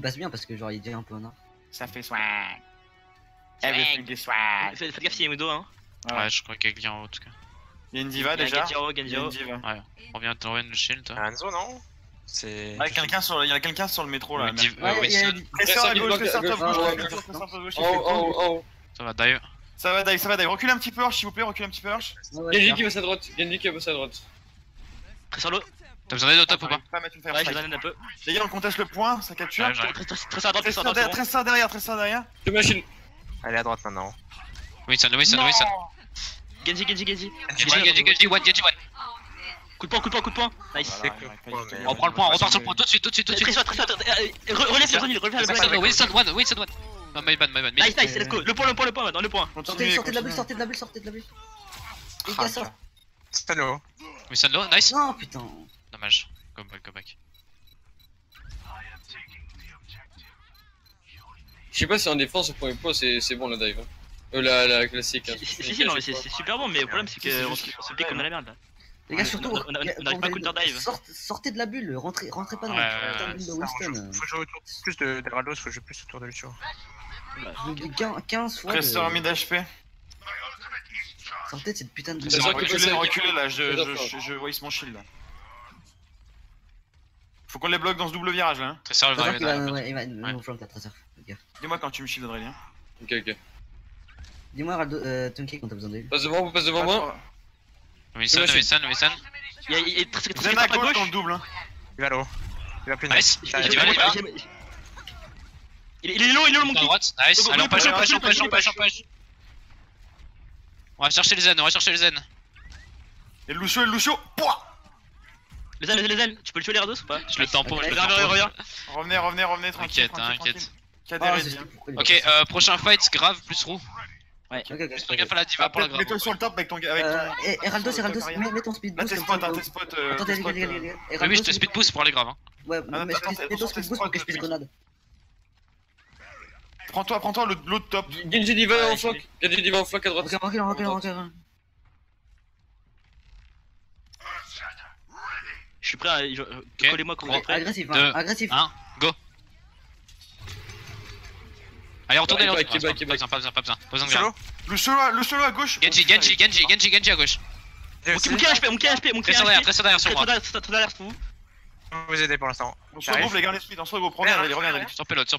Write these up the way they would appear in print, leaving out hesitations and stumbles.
passe bien parce que genre il est un peu en or. Ça fait swag. Everything is swag. Faites gaffe, il y a Mudo hein. Ouais, je crois qu'il y a quelqu'un en haut en tout cas. Il y a une diva déjà. Genjiro, Il y a une Genjiro. diva. Ouais, reviens le shield toi. Hanzo, non? C'est. Il y a quelqu'un sur le métro là. Ouais, Ouais, il y a Wilson. Tresseur à gauche, tresseur à gauche, ouais, tresseur à gauche. Oh. Ça va d'ailleurs. Ça va dive, reculez un petit peu Horch s'il vous plaît, reculez un petit peu Horch. Genji qui passe à droite, Genji qui passe à droite. Très sur l'eau. T'as besoin d'aide au top ou pas? Pas mettre une fire Ouais, je strike. donne un peu. Les gars on conteste le point, ça capture. Ouais, j'arrive. Très à droite, très à droite. Tresseur derrière, tresseur derrière. Je machine. Elle est à droite maintenant. Wilson. Genji. Genji one. Coup de poing. Nice. On prend le point, on repart sur le point tout de suite. Très sur, relève sur Zonil, relève sur Zonil. Wilson one. Non, my bad. Nice, let's go. Le point, maintenant, le point. Sortez de la bulle, sortez de la bulle. Les gars, sortent. Stano. Wilson low, nice. Non, putain. Dommage. Go back. Je sais pas si en défense au premier point c'est bon la dive. La classique. Hein. Si, non, mais c'est super bon, mais le problème c'est qu'on se pique comme de la merde là. Les gars, surtout, on n'arrive pas à counter dive. Sortez de la bulle, rentrez pas dans la putain de bulle de Winston. Faut jouer autour plus de Rados, faut jouer plus autour de Lucio. Je vous dis 15 fois. Tresseur mid HP. Sortez de cette putain de bulle. Reculez là, je voice mon shield là. Faut qu'on les bloque dans ce double virage là. Très sérieux, Il va nous flanquer à Tresseur. Dis-moi quand tu me shield Aurélien. Ok. Dis-moi, Raldo, Tunky, quand t'as besoin de lui. Passe devant moi. Wilson. Il est très Zen à à gauche gauche. dans le double. Il va l'eau. Il va plus Nice. nice. Il est low, mon À kick. droite, nice. Allez, on push. On va chercher les zen. Et le Lucio. Pouah. Les ailes, tu peux le tuer les rados ou pas? Je le tempo. Reviens. Revenez, tranquille. T'inquiète. Ok, prochain fight, grave plus roux. Ouais. Juste fais gaffe à la diva pour la grave. mets-toi sur le top avec ton. Heraldos, mets ton speed Là boost. t'es spot. Attendez, les gars. Oui, je te speed boost pour aller grave. Ouais, mets ton speed boost pour que je puisse grenade. Prends-toi l'autre top. Genji diva en flanc. Genji diva en flanc à droite. Recule. Je suis prêt à. Collez-moi quand vous êtes prêts. Agressif, 1, go. Allez, retournez, Back. pas besoin de grave. Le solo à gauche. Genji à gauche. Mon cri HP. Tresseur derrière sur moi. Très derrière sur vous. Je vais vous aider pour l'instant. On se regroupe les gars, l'esprit, on se regroupe. Regarde. Sur pelote,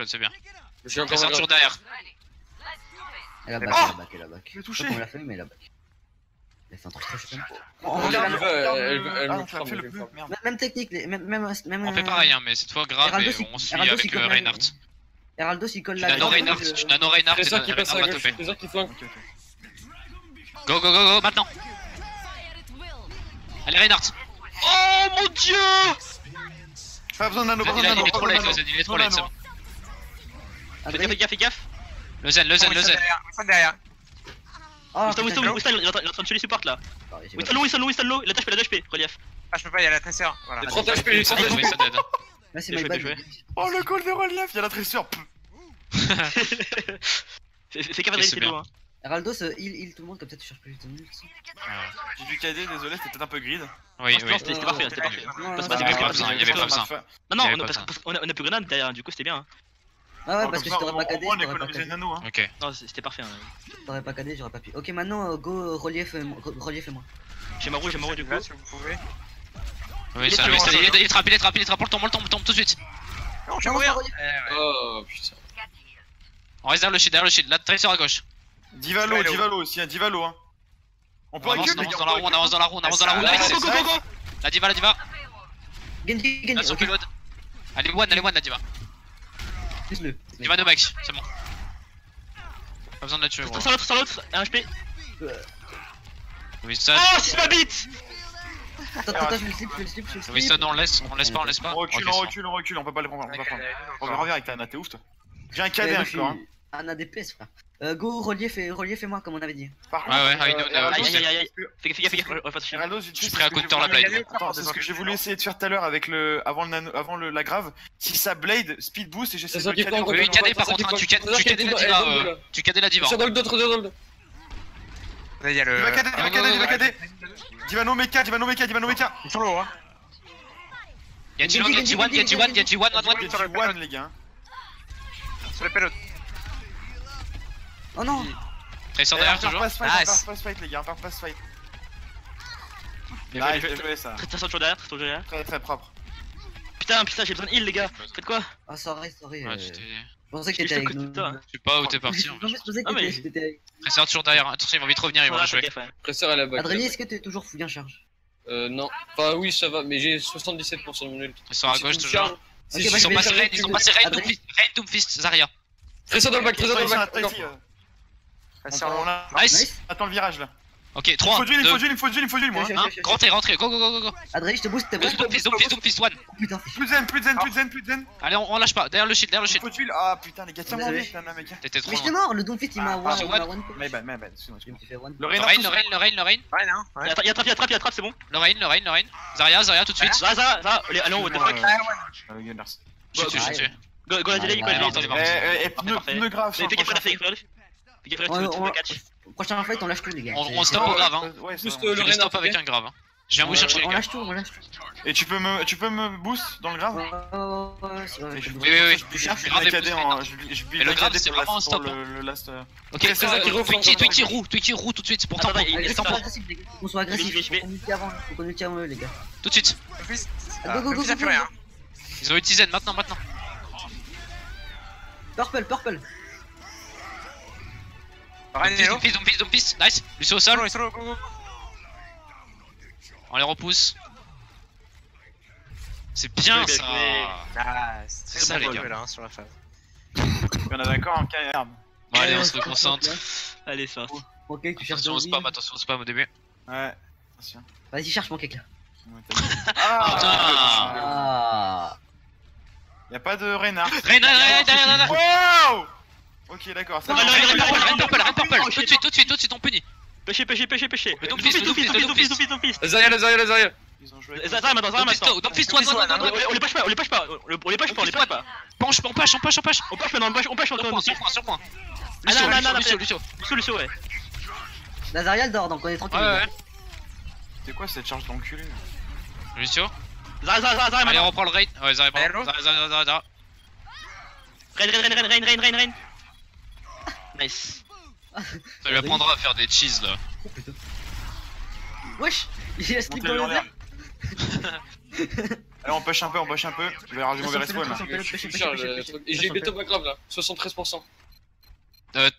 c'est bien. Je suis encore Tresseur toujours derrière. Elle a back. Je l'ai touché. On l'a fait, mais elle a back. Elle fait un truc très chouette. Elle me tu as fait le plus. Merde. Même technique, même. On fait pareil, mais cette fois grave et on suit avec Reinhardt. Heraldos il colle Tu la nano Reinhardt et Trésor qui passe à Reinhardt va gauche. topper. Trésor qui flanque. Go, maintenant. Allez, Reinhardt. Oh mon dieu. Pas besoin de nano, Il est trop late, il est trop late, c'est bon. Fais gaffe. Le zen. Winston derrière. Winston, il est en train de tuer les supports là. Winston low, il a HP, relief. Ah, je peux pas, il y a la tresseur. Voilà. 30 HP, 30 Oui, HP. ça dead. Là c'est my bad. Oh le call de relief, il y a la tresseur. Fais gaffe à c'est low hein. Heraldos heal tout le monde comme ça tu cherches plus vite. J'ai du KD, désolé, c'était peut-être un peu grid. Oui. C'était parfait. Il y avait pas besoin. Non, on a plus grenade derrière, du coup c'était bien. Ah ouais, parce que si t'aurais pas KD, on économisait le nano. Ok. Non, c'était parfait. T'aurais pas KD, j'aurais pas pu. Ok, maintenant go relief et moi. J'ai ma roue du coup. Si vous pouvez. Oui, ça, il trappe, on le tombe tout de suite. Non, je vais mourir. Oh putain. On reste derrière le shield, là, tresseur à gauche. Divalo aussi, Divalo hein. On peut On avance dans la roue, nice. Go. La diva. Genji. Là, sur payload. Allez, one, la diva. Plus-le. Diva no max, c'est bon. Pas besoin de la tuer, gros. Sur l'autre, 1 HP. Winston. Oh, 6 ma bite. Attends, je le slip. Winston, on laisse pas. On recule, on peut pas le prendre. Reviens avec ta Anna, t'es ouf toi. J'ai un KD encore hein. Un ADPS frère. Go relief et moi comme on avait dit. Par Ouais, Aïe. Fais gaffe. Je suis prêt à counter la blade. Attends, c'est ce que j'ai voulu essayer de faire tout à l'heure avec avant la grave. Si ça blade, speed boost et j'essaie de le caler. Oui, KD par contre, tu KD la diva. Trésor dans le dos, trésor dans le dos. Là, il y a le. Diva KD. Divano mecha. Ils sont low, hein. Genji low, Genji 1, Genji 1, Genji 1, 1, 1. Genji one, les gars. Sur le payload. Oh non. Tracer derrière toujours. Pass fight, Nice. on pass fight, les gars, on pass fight. Bien Nice, joué, bien joué ça. Très toujours derrière, très toujours derrière. Très très propre. Putain, j'ai besoin de heal les gars. Faites quoi? Ah, sorry. Ouais, tu t'es. Je pensais que Je t'étais avec te nous. coûte toi. Je sais pas où t'es parti en Non, fait. mais je pensais Ah, mais- que t'étais avec. Tracer toujours derrière, attention, ils vont vite revenir, ils vont jouer. Tracer à la back. Adrélie, est-ce que t'es toujours fouillé en charge? Non. Enfin, oui, ça va, mais j'ai 77% de mon ult. Tracer à gauche toujours. Ok, Ils bah, sont je vais passés charger, Rain, ils sont passés Rain, Adrélie. Doomfist, Zarya. Tracer dans le back, Tracer dans le back. Tracer en haut. Nice. Nice. Attends le virage là. Ok, Il 3, faut 2, duel, il faut duel, il faut duel, il faut duel, moi. Je- 1. Rentrez, rentrez, go, go, go, go, go. Adrélie, je te booste, t'es prêt? Doomfist, 1. Oh putain, Plus de zen, plus de zen, plus de zen, plus de zen. Allez, on lâche pas, derrière le shield, derrière le Il shield. faut duel. Ah putain, les gars, tiens-moi en Désolé. vie, putain, mec. T'étais trop mais j'étais loin. mort, le Doomfist il m'a Ah, one. My bad, excuse-moi. Je me suis fait one. Le Le Reina, Rain. Ouais, non. Ouais. Y'a trap, c'est bon. Le Rain. Zarya, tout de suite. Zara, allez, on what the fuck. Gunners. Je suis dessus. Go la delay, go la Attends, delay. attends, attends. Pneu grave, Fais gaffe, fais gaffe, tu peux catch. Prochain fight, on lâche tout, les gars. On stop au grave, hein. Ouais, Juste c'est le Je les Reina, stop avec un grave. Hein. Je viens vous chercher, les On gars. lâche tout, on lâche tout. Et tu peux me boost dans le grave? Ouais, c'est vrai. Oui. Je Grave suis et barricadé boost, en. hein. Je Mais le grave, barricadé c'est pour vraiment un pour stop, le last. Ok, Tracer qui refond. Twitchy roux tout de suite pour Attends, tampon. il Allez, est faut qu'on stop. soit agressif, les gars. Faut qu'on soit agressif. Je vais. Faut qu'on ulti avant. Faut qu'on ulti avant eux, les gars. Tout de suite. Doomfist. Go. Ça fait rien. Ils ont utilisé maintenant. Purple. Rein est low. Doomfist, nice. Lucio au sol, Solo, go. on les repousse. C'est bien Bien ça. Nice. C'est ça, les gars. Là, sur la phase. On est d'accord en KR. Bon, allez, on se reconcentre. Allez, ça. Ok, tu cherches Attention au spam au début. Ouais. Attention. Vas-y, cherche mon cake là. Ah! Ah. Y'a pas de Reina. Reina. Wow! Ok, d'accord. ça va. Rain purple. Tout de suite, on punit. Pêchez. Le Doomfist. Zarya. Ils ont joué. Zara maintenant. Doomfist, one. On les push pas. Penche. On push maintenant. Sur point. Lucio, ouais. Nazariel dort donc on est tranquille. Ouais. C'est quoi cette charge d'enculé? Lucio. Zara, Allez, maintenant. reprends le raid. Ouais, Zarya. Hello. Zarya. Rain. Nice. Ça lui apprendra à faire des cheese là. Oh putain. Wesh. Il a slip dans Montez-le en les l'air. airs. Allez, on push un peu. Il va y avoir du mauvais respawn là. Et j'ai béto back grave là. 73%.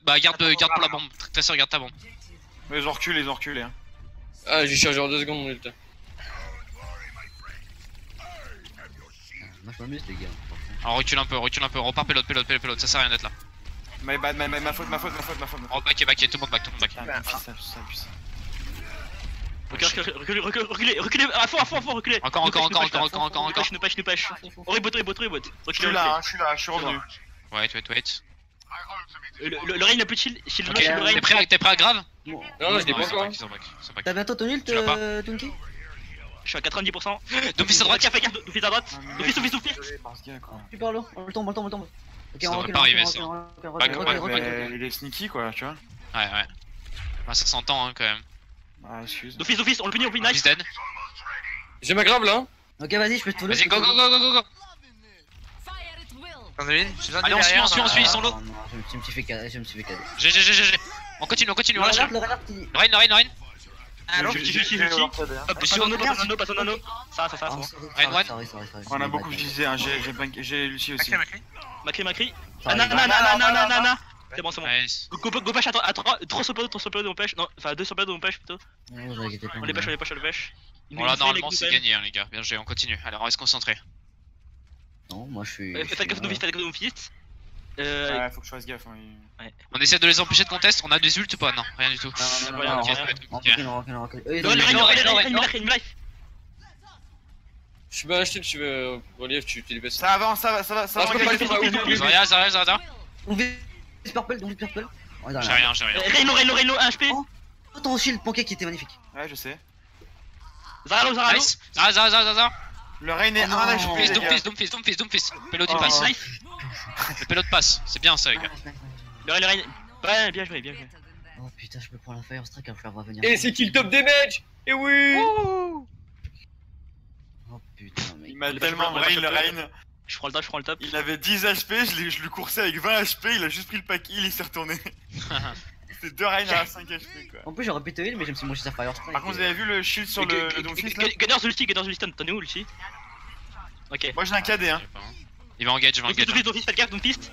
Bah, garde pour la bombe. Tracer, garde ta bombe. Mais ils ont reculé. Hein. Ah, j'ai chargé en 2 secondes mon ult. Moi je m'amuse les gars. Alors recule un peu, repars pelote, ça sert à rien d'être là. Ma faute. Oh, backé, tout le monde back. Reculez, à fond, reculez. Encore. Nous pêche. Ribot. Je suis là, je suis revenu. Wait. Le Rain a plus de shield. Shield Ok, le Rain. T'es prêt à grave? Bon. Non, je l'ai pas Ils sont encore. back, ils sont back. T'as bientôt ton ult, Tu l'as pas Tunky? Je suis à 90%. Doomfist à droite. Fais gaffe, Doomfist à droite. Doomfist. Tu parles l'eau, on le tombe. Ok, Ça on devrait recule. pas arriver, ça. Mais il est sneaky quoi, tu vois. Ouais. Bah, ça s'entend hein, quand même. Ah, excuse. Doomfist, on le punit, nice. Fist dead. J'ai ma grave là. Ok, vas-y, je peux te follow. Vas-y, go. Attendez, j'ai besoin de Allez, on derrière, suit, dans ils sont low. Non, je me suis fait cader. GG. On continue, on lâche. Le renard qui. Le Rain. Allô. Passe au nano. Ça, c'est bon. Sorry. On a beaucoup visé, hein. J'ai Lucie aussi. Macri. Nana. C'est bon. Nice. Go pêche à 3, 3 sur période on pêche. Non, enfin 2 sur période on pêche plutôt. Non, vous inquiétez pas. On les pêche. Bon, là, normalement, c'est gagné, hein, les gars. Bien joué, on continue. Allez, on reste concentré. Non, moi je suis. Faites gaffe Doomfist. Ouais, faut que je fasse gaffe. Hein. On essaie de les empêcher de contest. On a des ults ou pas? Non, rien du tout. Non, Ok. Une life. Je suis pas acheté, tu veux. Relief, tu dépasses. Ça avance. Zarya. On vise purple. J'ai rien. Reino, 1 HP. Oh, ton shield, mon cake qui était magnifique. Ouais, je sais. Zara. Nice. Zarya. Le Rain est un HP. Doomfist. Pelot il passe. Le pelot passe. C'est bien ça, les gars. Le Rain. Ouais, bien joué. Oh putain, je peux prendre la Fire Strike, il va falloir revenir. Et c'est kill top damage. Et oui. Oh putain, mec. Il m'a tellement brain le Rain. Je prends le top. Il avait 10 HP, je lui coursais avec 20 HP, il a juste pris le pack heal, il s'est retourné. C'est 2 Rain à 5 HP quoi. En plus, j'aurais pu te heal, mais je me suis mangé sa Fire Strike. Par contre, vous avez vu le shield sur le Doomfist là? Gunners ulti, t'en es où ulti? Ok. Moi j'ai un KD hein. Il va engage, Doomfist, faites gaffe, Doomfist.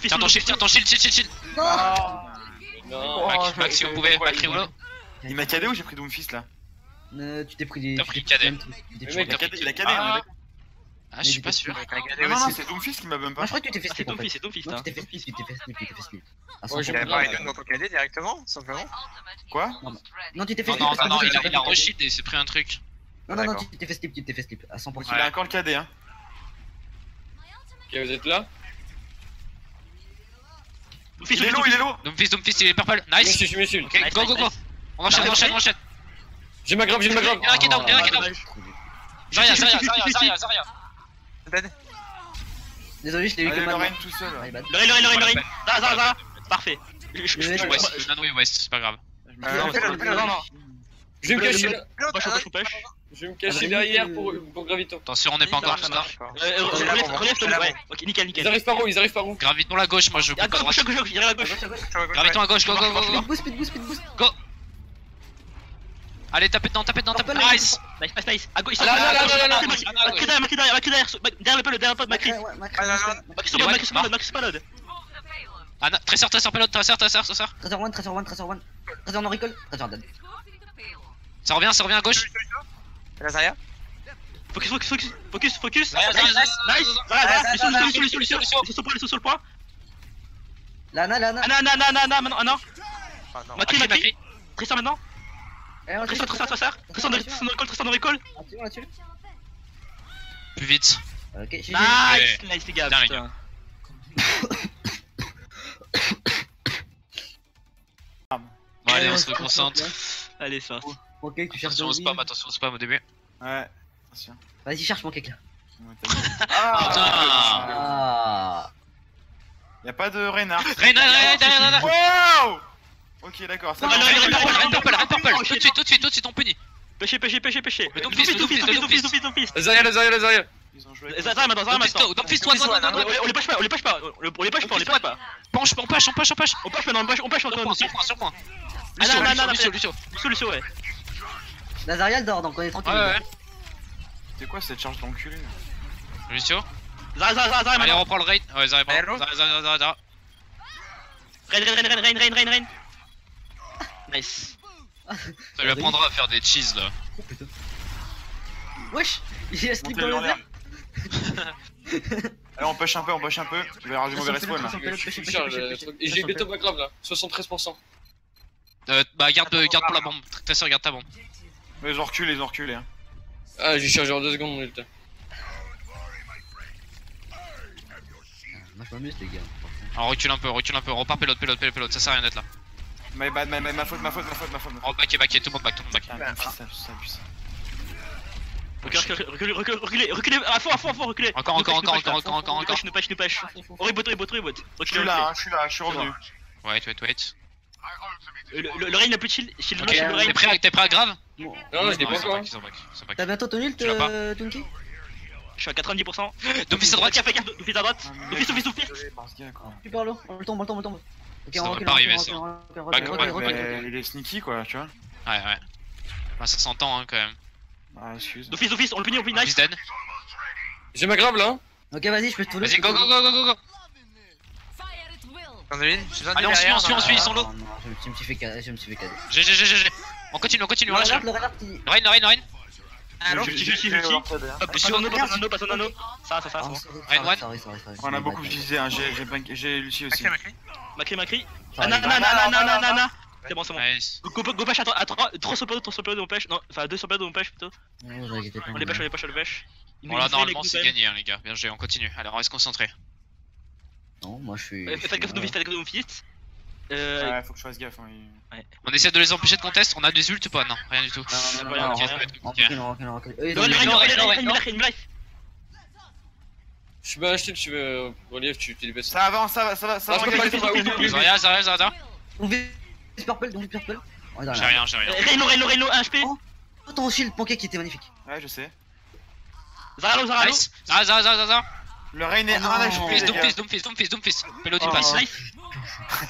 Tiens ton shield. Non. Max, si on pouvait, Macri ou là. Il m'a KD ou j'ai pris Doomfist là? Tu t'es pris des. T'as pris KD. Il a KD, on est. Ah, je suis pas sûr. Non, c'est Doomfist qui m'a bump Moi, pas. je crois que tu t'es fait C'est slip en fait. Doomfist, Non, hein. tu t'es fait slip. À Ouais, j'ai 100%. Il a pas Raiden dans ton KD directement, simplement. Quoi? Non, tu t'es fait Non, slip. non, il a re-shield et il s'est pris un truc. Non, tu t'es fait slip, à 100%. Il a encore le KD hein. Ok, vous êtes là? Il est low. Doomfist, il est purple. Nice. Je me suis. Ok, go. On enchaîne. J'ai ma grave. Il y en a un qui est down. Zarya. Dead. Désolé, je l'ai eu que Allez, le maintenant. Rain tout seul. My bad. Le Rain. Zara. Parfait. Nano et West, c'est pas grave. Non. Je vais me cacher là. Push. Je vais me cacher derrière pour Gravito. Attention, on n'est pas encore tous là. Relève-toi, ouais. Ok, nickel. Ils arrivent par où? Graviton la gauche, moi je bouge À à droite. gauche, il arrive à gauche. Graviton à gauche, go. Speed boost. Allez, tapez dedans. Nice. Nice. À gauche, Là. Macri derrière le pote, Macri. Macri Spalode. Ah, Tracer, pelot, Tracer. Tracer 1 en recall. Tracer dead. Ça revient à gauche. La Zarya. Focus. Zarya. Nice. Ils sont sur le point. Lana. Maintenant. Ah non. Macri. Tristan maintenant. Tristan dans recall. Là-dessus. Plus vite. Ok, GG. Nice les gars. Bien, les putain. Bon, allez, on se reconcentre. Allez, c'est parti. Ok, tu cherches Attention au spam au début. Ouais, attention. Vas-y, cherche mon cake là. Ah! Y'a pas de Reinhardt. Reina. Wow! Ok, d'accord, ça va. Reine purple. Tout de suite, on punit. Pêchez. Le Doomfist. La Zarya. Ils ont joué. Zara maintenant. Doomfist, one. On les push pas. Penche. On push maintenant. Sur point. Lucio, ouais. Lazaria dort, donc on est tranquille. Ouais. C'est quoi cette charge d'enculé? Lucio. Zara Allez, on maintenant. reprend le raid. Ouais, Zarya. Zara. Rain. Nice. Ça lui apprendra à faire des cheese là. Oh putain. Wesh, il a slip Montez-le dans en les l'air. airs. Allez, on push un peu. Il va y avoir du mauvais respawn là. Et j'ai béto ma grave là. 73%. Bah, garde pour la bombe. Tracer, garde ta bombe. Mais ils ont reculé. Hein. Ah, j'ai chargé en 2 secondes mon ulti. Moi je m'amuse les gars. On recule un peu. On repart pelot. Ça sert à rien d'être là. My bad, ma faute. Oh, back, tout le monde back. Ah, ça abuse. Reculez, à fond, reculez. Encore. Nous pêche. On reboot. Je suis là, je suis revenu. Wait. Le Rain n'a plus de shield. Shield Ok, le Rain. T'es prêt à grave? Bon. Non, je l'ai pas Ils sont encore. back, ils sont back. T'as bientôt ton ult, Tu l'as Tunky? Je suis à 90%. Doomfist à droite. Fais gaffe, Doomfist à droite. Doomfist. Désolé, parce que, quoi. Tu parles, on le tombe. Ok, Ça on devrait recule, pas arriver, ça. Ouais, mais il est sneaky quoi, tu vois. Ouais. Bah, ça s'entend hein quand même. Ah, excuse. Doomfist, on le punit, nice. Doomfist dead. J'ai ma grave là. Ok, vas-y, je peux te follow. Vas-y, go. Sandeline, j'ai besoin de Allez, on derrière. suit, ils sont low. Non, je me suis fait cader. GG. On continue, Le on lâche. Reinhardt qui... Rain. Allô? Ulti. Passe un anneau. Ça, c'est bon. Sorry. On a beaucoup visé, hein. J'ai Lucie aussi. Macri. Sorry. Nana. C'est bon. Nice. Go pêche à 3 sur période on pêche. Non, enfin 2 sur période on pêche plutôt. Non, vous inquiétez pas. On les pêche. Bon, là, normalement, c'est gagné, hein, les gars. Bien joué, on continue. Alors, on reste concentré. Non, moi je suis... Faites gaffe Doomfist. Ouais, faut que je fasse gaffe. Hein. On essaie de les empêcher de contest. On a des ults ou pas? Non, rien du tout. Non, Ok. on recule. Eux, ils ont... Je suis pas acheté, tu veux relief, tu les baisses. Ça avance. Zarya. Doomfist purple. Oh, J'ai rien. Reyno, 1 HP. Oh, ton shield, mon cake qui était magnifique. Ouais, je sais. Zara low. Nice. Zara. Le Rain est 1 HP. les gars. Doomfist. Payload il passe.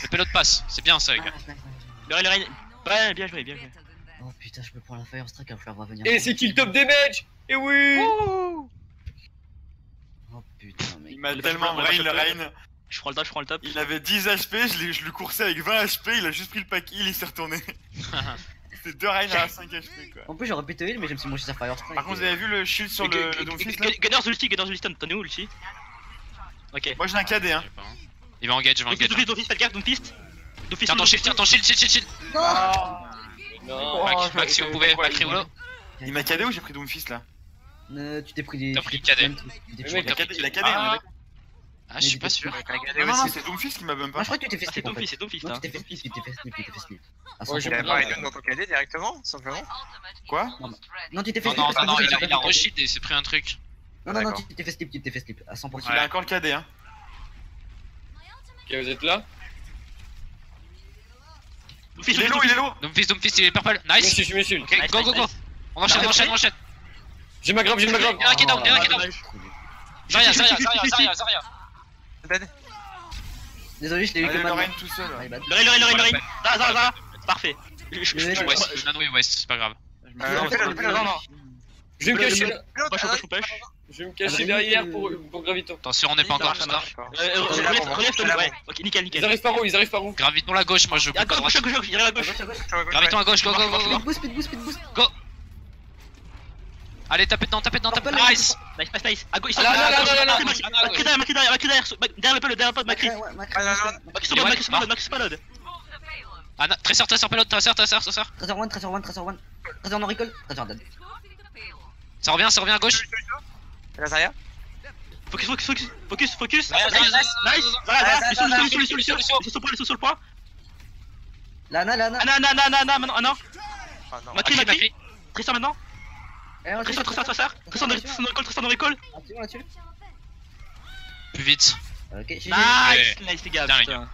Le payload passe, c'est bien ça les gars. Le Rain. Ouais, bien joué. Oh putain, je peux prendre la Fire Strike, il va falloir venir. Et c'est kill top damage. Et oui. Oh putain, mec. Il m'a tellement brain le Rain. Je prends le top. Il avait 10 HP, je lui coursais avec 20 HP, il a juste pris le pack heal, il s'est retourné. C'est 2 Rain à 5 HP quoi. En plus, j'aurais pu te heal, mais je me suis mangé sa Fire Strike. Par contre, vous avez vu le shield sur le Doomfist là? Gunners ulti, t'en es où ulti? Ok. Moi j'ai un KD hein. Il va engage, Doomfist, faites gaffe, Doomfist. Tiens ton shield. Non. Max, si vous pouvez, Macri ou là. Il m'a KD ou j'ai pris Doomfist là? Tu t'es pris des. T'as pris KD. Il a KD, on est d'accord. Ah, je suis pas sûr. Non, c'est Doomfist qui m'a même pas. Ah, je crois que tu t'es fait C'est slip. Doomfist. Non, tu t'es fait slip. Ouais, Il avait pas Raiden dans ton KD directement, simplement. Quoi? Non, tu t'es fait slip. Non, il a re-shield et il s'est pris un truc. Non, tu t'es fait slip, à 100%. Il a encore le KD hein. Ok, vous êtes là? Il est low. Doomfist, il est purple. Nice. Je me suis. Ok, go. On enchaîne. J'ai ma grave. Il y en a qui est down. Zarya. Dead. Désolé, je t'ai eu que Le maintenant. Rain tout seul. Ouais, bad. Le Rain. Zara. Parfait. Nano et West, c'est pas grave. Non. Je vais me cacher là. Push. Je vais me cacher derrière pour Gravito. Attention, on n'est pas encore tout ça. Relève-toi, ouais. Ok, nickel. Ils arrivent par où? Gravitons la gauche, moi je À coupe à gauche, droite. il arrive à gauche. Gravitons à gauche, go. Speed boost. Allez, tapez dedans. Nice. Nice. À gauche, Là. Macri derrière le pelot, Macri. Macri Spalode. Ah, Tracer, payload, Tracer. Trésor 1 no recall. Trésor dead. Ça revient à gauche. La Zarya. Focus. Nice. Zara. Ils sont sur le point. Lana. Maintenant. Ah non. Macri. Tracer maintenant. Tracer. Tracer no recall. Là-dessus. Plus vite. Ok, Nice les gars. Bien, les gars.